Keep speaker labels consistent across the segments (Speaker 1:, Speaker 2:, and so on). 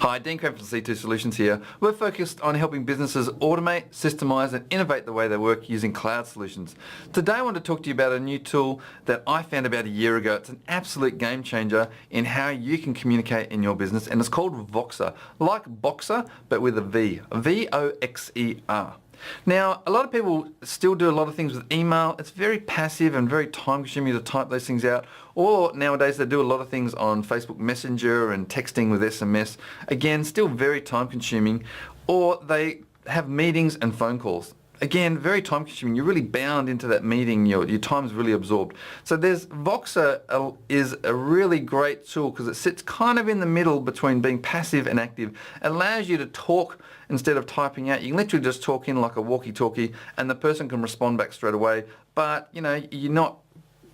Speaker 1: Hi, Dean Craig from C2 Solutions here. We're focused on helping businesses automate, systemize and innovate the way they work using cloud solutions. Today I want to talk to you about a new tool that I found about a year ago. It's an absolute game changer in how you can communicate in your business, and it's called Voxer, like Boxer but with a V, V-O-X-E-R. Now, a lot of people still do a lot of things with email. It's very passive and very time consuming to type those things out. Or nowadays they do a lot of things on Facebook Messenger and texting with SMS. Again, still very time consuming. Or they have meetings and phone calls. Again, very time consuming. You're really bound into that meeting. Your time's really absorbed. So there's Voxer is a really great tool because it sits kind of in the middle between being passive and active. It allows you to talk instead of typing out. You can literally just talk in like a walkie talkie and the person can respond back straight away. But you know, you're not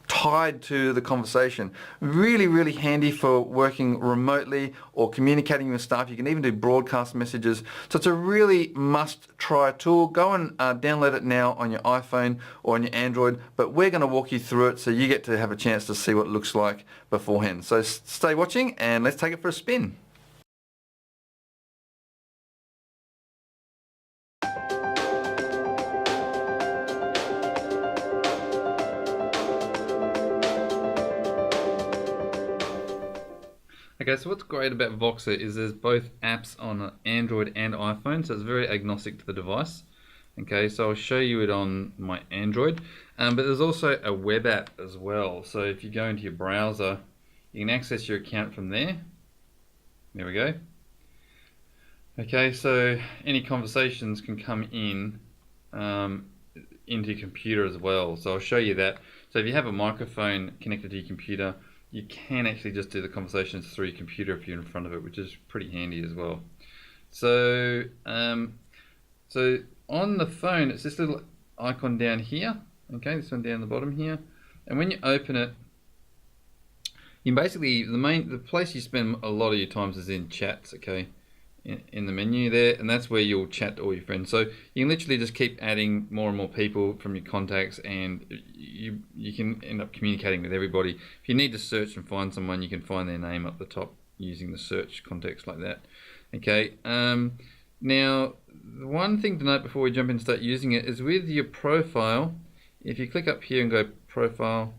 Speaker 1: tied to the conversation. Really, really handy for working remotely or communicating with staff. You can even do broadcast messages. So it's a really must-try tool. Go and download it now on your iPhone or on your Android. But we're going to walk you through it so you get to have a chance to see what it looks like beforehand. So stay watching and let's take it for a spin. Okay, so what's great about Voxer is there's both apps on Android and iPhone, so it's very agnostic to the device. Okay, so I'll show you it on my Android, but there's also a web app as well. So if you go into your browser, you can access your account from there. There we go. Okay, so any conversations can come in into your computer as well. So I'll show you that. So if you have a microphone connected to your computer, you can actually just do the conversations through your computer if you're in front of it, which is pretty handy as well. So, so on the phone, it's this little icon down here. Okay, this one down the bottom here, and when you open it, you basically the place you spend a lot of your times is in chats. Okay, in the menu there, and that's where you'll chat to all your friends. So you can literally just keep adding more and more people from your contacts, and you can end up communicating with everybody. If you need to search and find someone, you can find their name up the top using the search context like that. Okay. Now, the one thing to note before we jump in and start using it is with your profile. If you click up here and go profile,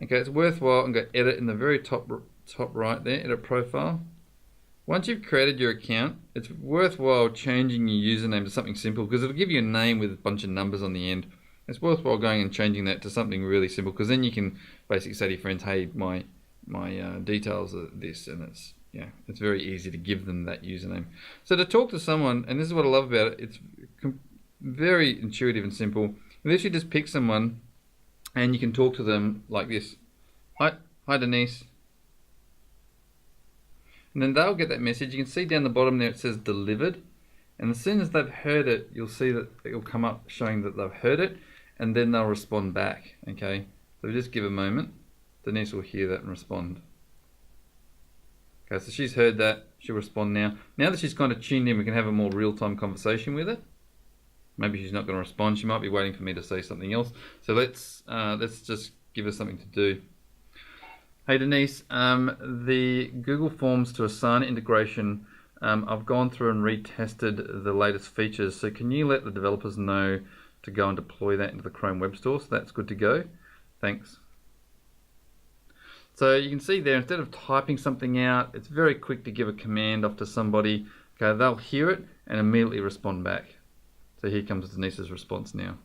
Speaker 1: okay, it's worthwhile and go edit in the very top right there, edit profile. Once you've created your account, it's worthwhile changing your username to something simple because it'll give you a name with a bunch of numbers on the end. It's worthwhile going and changing that to something really simple because then you can basically say to your friends, hey, my details are this, and it's very easy to give them that username. So to talk to someone, and this is what I love about it, it's very intuitive and simple. You literally just pick someone and you can talk to them like this. Hi Denise. And then they'll get that message. You can see down the bottom there it says delivered, and as soon as they've heard it, you'll see that it will come up showing that they've heard it, and then they'll respond back. Okay, so just give a moment. Denise will hear that and respond. Okay, so she's heard that, she'll respond now. Now that she's kind of tuned in, we can have a more real-time conversation with it. Maybe she's not going to respond, she might be waiting for me to say something else. So let's just give her something to do. Hey Denise, the Google Forms to Asana integration, I've gone through and retested the latest features, so can you let the developers know to go and deploy that into the Chrome Web Store? So that's good to go. Thanks. So you can see there, instead of typing something out, it's very quick to give a command off to somebody. Okay, they'll hear it and immediately respond back. So here comes Denise's response now.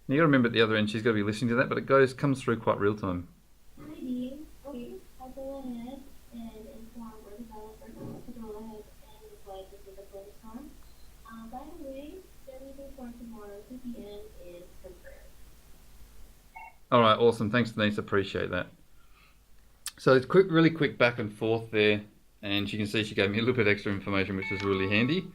Speaker 1: You got to remember at the other end, she's got to be listening to that, but it comes through quite real time.
Speaker 2: Hi Dean. Okay, I'll go ahead and inform our developer to go ahead and deploy this to the closed form. By the way, the meeting for tomorrow 2 p.m. is confirmed.
Speaker 1: All right, awesome. Thanks, Denise. Appreciate that. So it's really quick back and forth there, and you can see she gave me a little bit extra information, which is really handy.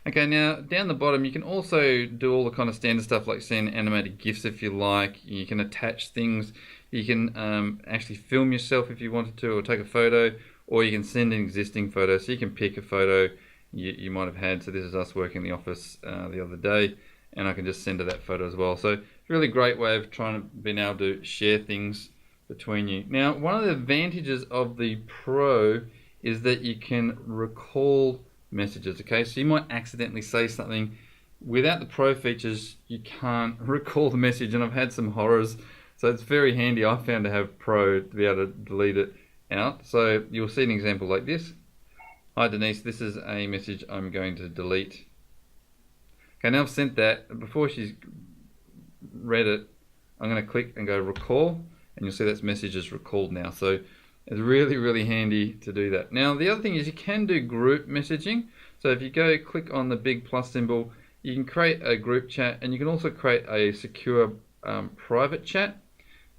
Speaker 1: Okay, now down the bottom you can also do all the kind of standard stuff like send animated GIFs if you like. You can attach things. You can actually film yourself if you wanted to, or take a photo, or you can send an existing photo. So you can pick a photo you might have had. So this is us working in the office the other day, and I can just send her that photo as well. So it's a really great way of being able to share things between you. Now, one of the advantages of the Pro is that you can recall messages, okay? So you might accidentally say something. Without the Pro features, you can't recall the message, and I've had some horrors. So it's very handy, I found, to have Pro to be able to delete it out. So you'll see an example like this. Hi Denise, this is a message I'm going to delete. Okay, now I've sent that. Before she's read it, I'm going to click and go recall, and you'll see that message is recalled now. So it's really, really handy to do that. Now the other thing is you can do group messaging. So if you go click on the big plus symbol, you can create a group chat, and you can also create a secure private chat.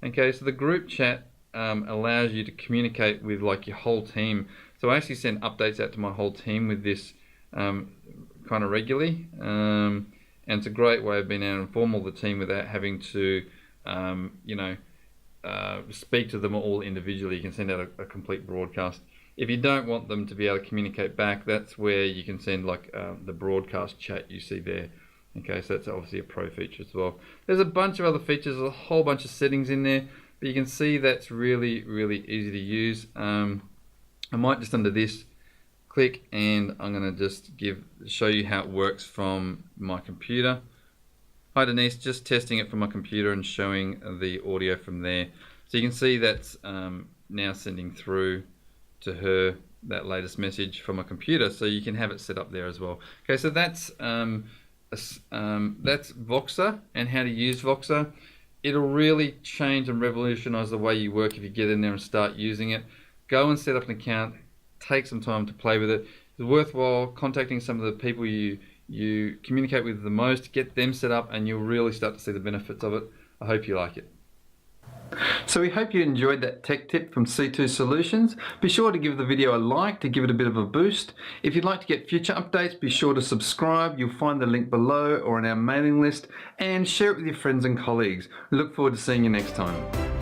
Speaker 1: Okay, so the group chat allows you to communicate with like your whole team. So I actually send updates out to my whole team with this kind of regularly, and it's a great way of being able to inform all the team without having to, speak to them all individually. You can send out a complete broadcast. If you don't want them to be able to communicate back, that's where you can send like the broadcast chat you see there. Okay, so that's obviously a Pro feature as well. There's a bunch of other features, a whole bunch of settings in there, but you can see that's really, really easy to use. I might just under this click, and I'm going to just show you how it works from my computer. Hi Denise, just testing it from my computer and showing the audio from there. So you can see that's now sending through to her that latest message from my computer, so you can have it set up there as well. Okay, so that's Voxer and how to use Voxer. It'll really change and revolutionize the way you work if you get in there and start using it. Go and set up an account, take some time to play with it. It's worthwhile contacting some of the people you communicate with the most, get them set up, and you'll really start to see the benefits of it. I hope you like it. So we hope you enjoyed that tech tip from C2 Solutions. Be sure to give the video a like to give it a bit of a boost. If you'd like to get future updates, be sure to subscribe. You'll find the link below or on our mailing list, and share it with your friends and colleagues. We look forward to seeing you next time.